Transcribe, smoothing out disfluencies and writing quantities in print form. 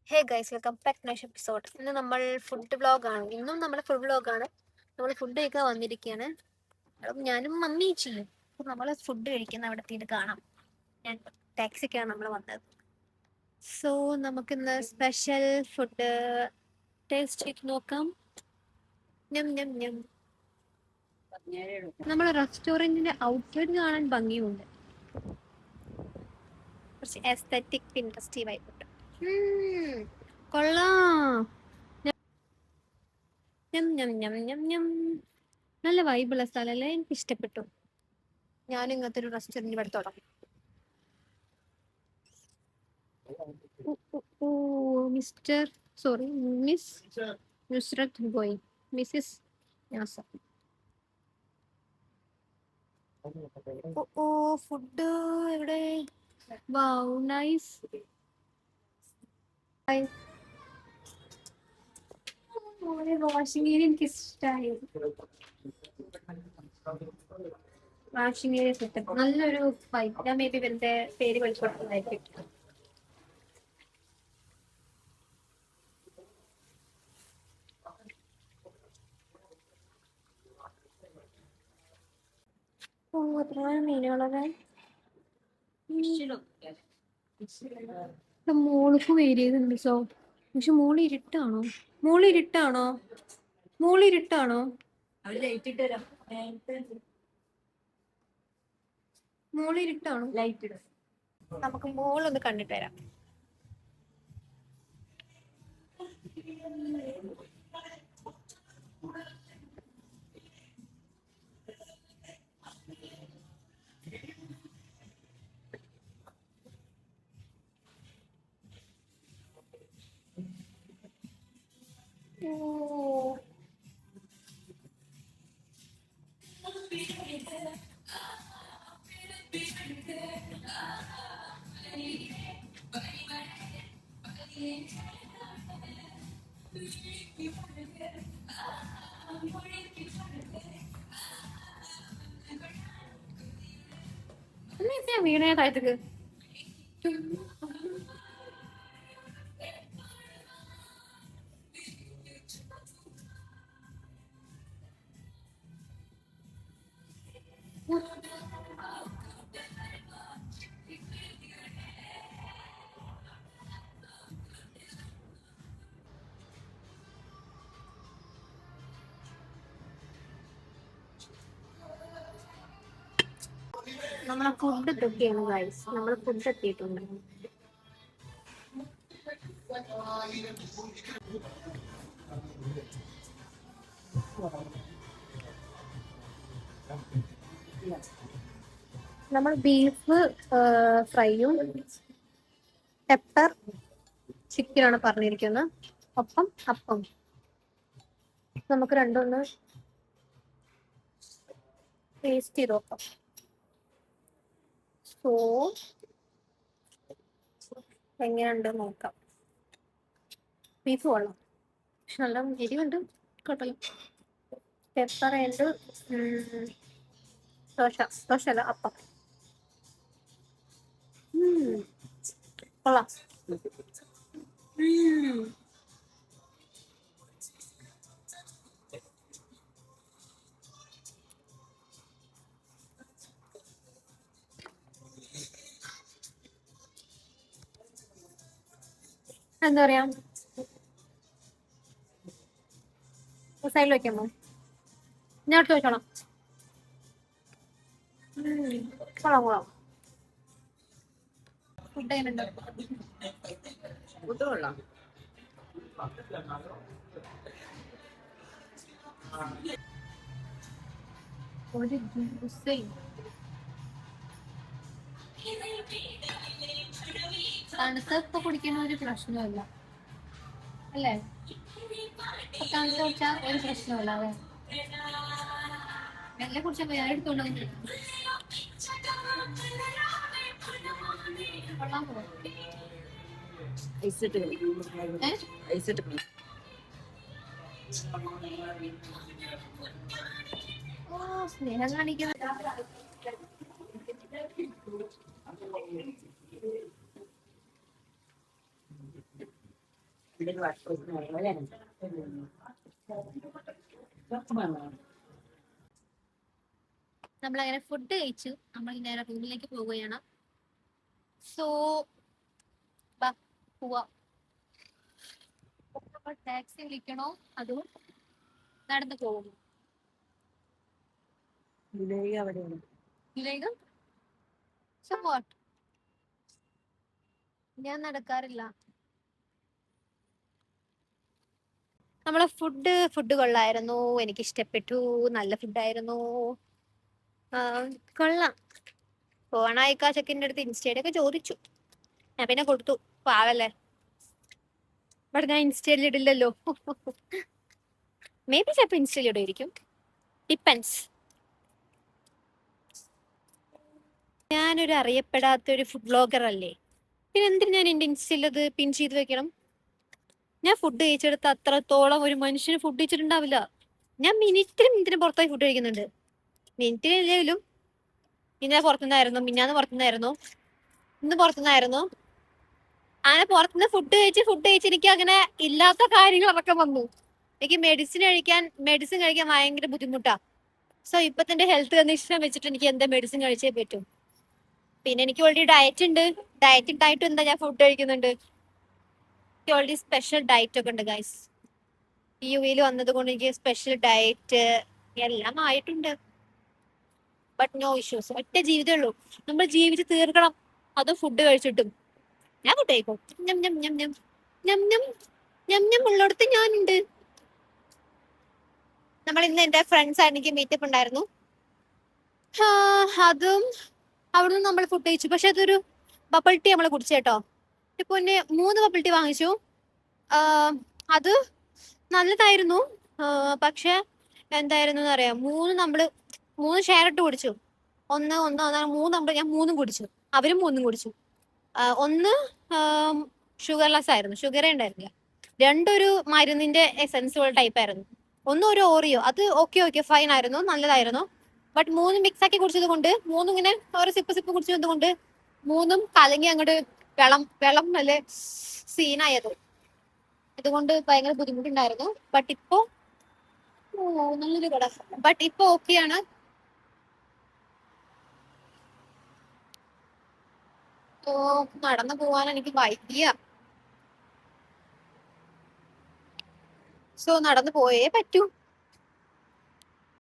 Hey guys, welcome back to next episode. ഇന്ന് നമ്മൾ food വ്ളോഗാണ്. ഇന്നും നമ്മുടെ ഫുഡ് വ്ളോഗാണ്. നമ്മൾ ഫുഡ് കഴിക്കാൻ വന്നിരിക്കുകയാണ്. അപ്പം ഞാനും മമ്മി ചെയ്യും. അപ്പം നമ്മൾ ഫുഡ് കഴിക്കുന്ന അവിടെ എത്തിയിട്ട് കാണാം. ഞാൻ ടാക്സിക്കാണ് നമ്മൾ വന്നത്. സോ നമുക്കിന്ന് സ്പെഷ്യൽ ഫുഡ് ടേസ്റ്റ് ചെയ്ത് നോക്കാം. ഞം ഞം ഞം. നമ്മുടെ റെസ്റ്റോറൻറ്റിന്റെ ഔട്ട്ലെറ്റ് കാണാൻ ഭംഗിയുണ്ട്. കുറച്ച് എസ്തെറ്റിക് ഇൻട്രസ്റ്റീവ് ആയിട്ടുണ്ട്. കൊള്ളാം. ഞം ഞം ഞം ഞം ഞം. നല്ല വൈബുള്ള സ്ഥലമല്ലേ, എനിക്ക് ഇഷ്ടപ്പെട്ടു. ഞാനും ഇങ്ങനത്തെ ഒരു റെസ്റ്റോറൻറ്റ് ഇവിടെ തുടങ്ങും. Mister sorry miss Nusrat boy, Mrs Nasar. Food എവിടെ? Wow, nice. വാഷിംഗ് ഏരിയ എനിക്ക് ഇഷ്ടമായി. വാഷിംഗ് ഏരിയ സെറ്റപ്പ് നല്ലൊരു വൈബ്. ഞാൻ മേ ബി ഇവരുടെ പേര് വിളിച്ചോട്ടുണ്ടായിരിക്കും. എത്ര മീനുകളൊക്കെ മോൾക്ക് വെയിറ്റ് ചെയ്തുണ്ട്. സോ പക്ഷെ മോള് ഇരുട്ടാണോ? മോള് ഇരുട്ടാണോ? ലൈറ്റ് ഇടും. നമുക്ക് മോളൊന്ന് കണ്ടിട്ട് വരാം. വീണേ താഴത്തേക്ക്. നമ്മളെ ഫുഡ് എത്തിയാണ് ഗൈസ്. നമ്മളെ ഫുഡ് എത്തിയിട്ടുണ്ട്. നമ്മൾ ബീഫ് ഫ്രൈയും പെപ്പർ ചിക്കനാണ് പറഞ്ഞിരിക്കുന്നത്. ഒപ്പം അപ്പം. നമുക്ക് രണ്ടൊന്ന് ടേസ്റ്റ് ചെയ്ത് നോക്കാം. സോ എങ്ങനെയുണ്ട് നോക്കാം. ബീഫ് കൊള്ളാം, പക്ഷെ നല്ല എരിവുണ്ട്. കുഴപ്പമില്ല. പെപ്പർ ആൻഡ് ദോശ അല്ല, അപ്പം. കൊള്ളാം. എന്താ പറയാ, സൈഡിൽ വെക്കാമോ? ഞാൻ അടുത്ത് വെച്ചോളാം. കൊള്ളാം. ഫുഡ് എങ്ങനെയുണ്ട്? ഫുഡ് കൊള്ളാം. ഒരു ജ്യൂസ് തണുത്തപ്പോ കുടിക്കുന്ന ഒരു പ്രശ്നമല്ല അല്ലേ? തണുത്ത കുടിച്ചാൽ ഒരു പ്രശ്നമല്ല. അതെ, വെള്ളം കുടിച്ചപ്പോ ഞാൻ എടുത്തോണ്ട് കൊള്ളാമോ? ഐസിട്ട് സ്നേഹം കാണിക്കുന്ന നമ്മളങ്ങനെ ഫുഡ് കഴിച്ചു. നമ്മൾ നേരെ റൂമിലേക്ക് പോവുകയാണ്. സോ പോവാ. ടാക്സി വിളിക്കണോ അതോ നടന്നു പോകുമോ? വിവേകം സോ വാട്ട്? ഞാൻ നടക്കാറില്ല. നമ്മളെ ഫുഡ് കൊള്ളായിരുന്നു. എനിക്ക് ഇഷ്ടപ്പെട്ടു. നല്ല ഫുഡായിരുന്നു. കൊള്ളാം. പോണായിക്കാ ചെക്കിന്റെ അടുത്ത് ഇൻസ്റ്റയിലൊക്കെ ചോദിച്ചു. ഞാൻ പിന്നെ കൊടുത്തു. പാവല്ലേ. ബട്ട് ഞാൻ ഇൻസ്റ്റയിൽ ഇടില്ലല്ലോ. മേ ബി ചിലപ്പോ ഇൻസ്റ്റയിൽ ഇടുമായിരിക്കും. ഡിപ്പെൻസ്. ഞാനൊരു അറിയപ്പെടാത്ത ഒരു ഫുഡ് ബ്ലോഗർ അല്ലേ? പിന്നെ എന്തിനു ഞാൻ എന്റെ ഇൻസ്റ്റയിൽ അത് പിൻ ചെയ്ത് വെക്കണം? ഞാൻ ഫുഡ് കഴിച്ചെടുത്ത് അത്രത്തോളം ഒരു മനുഷ്യന് ഫുഡ് കഴിച്ചിട്ടുണ്ടാവില്ല. ഞാൻ മിനിറ്റിന് പുറത്തായി ഫുഡ് കഴിക്കുന്നുണ്ട്. മിനിറ്റിനില്ലെങ്കിലും ഇന്നലെ പുറത്തുനിന്നായിരുന്നു, മിന്നാന്ന് പുറത്തുനിന്നായിരുന്നു, ഇന്ന് പുറത്തുനിന്നായിരുന്നു. അങ്ങനെ പുറത്തുനിന്ന് ഫുഡ് കഴിച്ച് എനിക്ക് അങ്ങനെ ഇല്ലാത്ത കാര്യങ്ങളൊക്കെ വന്നു. എനിക്ക് മെഡിസിൻ കഴിക്കാൻ ഭയങ്കര ബുദ്ധിമുട്ടാ. സോ ഇപ്പത്തെ ഹെൽത്ത് കണ്ടീഷൻ വെച്ചിട്ട് എനിക്ക് എന്താ മെഡിസിൻ കഴിച്ചേ പറ്റും. പിന്നെ എനിക്ക് ഓൾറെഡി ഡയറ്റ് ഉണ്ട്. ഡയറ്റ് ഉണ്ടായിട്ടും എന്താ ഞാൻ ഫുഡ് കഴിക്കുന്നുണ്ട്. എനിക്ക് ഓൾറെഡി സ്പെഷ്യൽ ഡയറ്റ് ഒക്കെ ഉണ്ട് ഗൈസ്. ഈ യുഎയിൽ വന്നത് കൊണ്ട് എനിക്ക് സ്പെഷ്യൽ ഡയറ്റ് എല്ലാം ആയിട്ടുണ്ട്. But no issues. ഒറ്റ ജീവിതമേ ഉള്ളൂ. നമ്മൾ ജീവിച്ച് തീർക്കണം. അത് ഫുഡ് കഴിച്ചിട്ടും. ഞാൻ ഫുഡ് കഴിക്കും. ഞം ഞം ഞം ഞം ഞം ഞം ഞം ഞം ഉള്ളിടത്ത് ഞാനുണ്ട്. നമ്മൾ ഇന്ന് എന്റെ ഫ്രണ്ട്സ് ആണെങ്കിൽ മീറ്റപ്പ് ഉണ്ടായിരുന്നു. അതും അവിടുന്ന് നമ്മൾ ഫുഡ് കഴിച്ചു. പക്ഷെ അതൊരു ബബിൾ ടീ നമ്മൾ കുടിച്ചു കേട്ടോ. ഇപ്പൊ 3 ബബിൾ ടീ വാങ്ങിച്ചു. അത് നല്ലതായിരുന്നു. പക്ഷെ എന്തായിരുന്നു അറിയാം, മൂന്ന് ഷെയർ ഇട്ട് കുടിച്ചു. ഒന്ന് ഞാൻ മൂന്നും കുടിച്ചു. അവരും മൂന്നും കുടിച്ചു. ഒന്ന് ഷുഗർലെസ് ആയിരുന്നു, ഷുഗറേ ഉണ്ടായിരുന്നില്ല. രണ്ടൊരു മരുന്നിന്റെ എസെൻസുകൾ ടൈപ്പ് ആയിരുന്നു. ഒന്നും ഒരു ഓറിയോ, അത് ഓക്കെ ഫൈൻ ആയിരുന്നു, നല്ലതായിരുന്നു. ബട്ട് മൂന്നും മിക്സ് ആക്കി കുടിച്ചത് കൊണ്ട്, മൂന്നും ഇങ്ങനെ ഓരോ സിപ്പ് കുടിച്ചത് കൊണ്ട് മൂന്നും കലങ്ങി അങ്ങോട്ട് വെള്ളം നല്ല സീനായത്. ഇതുകൊണ്ട് ഭയങ്കര ബുദ്ധിമുട്ടുണ്ടായിരുന്നു. ബട്ട് ഇപ്പോ നല്ലൊരു കട. ബട്ട് ഇപ്പൊ ഓക്കെയാണ്. നടന്നു പോവാൻ എനിക്ക് വൈകിയ. സോ നടന്നു പോയേ പറ്റൂ.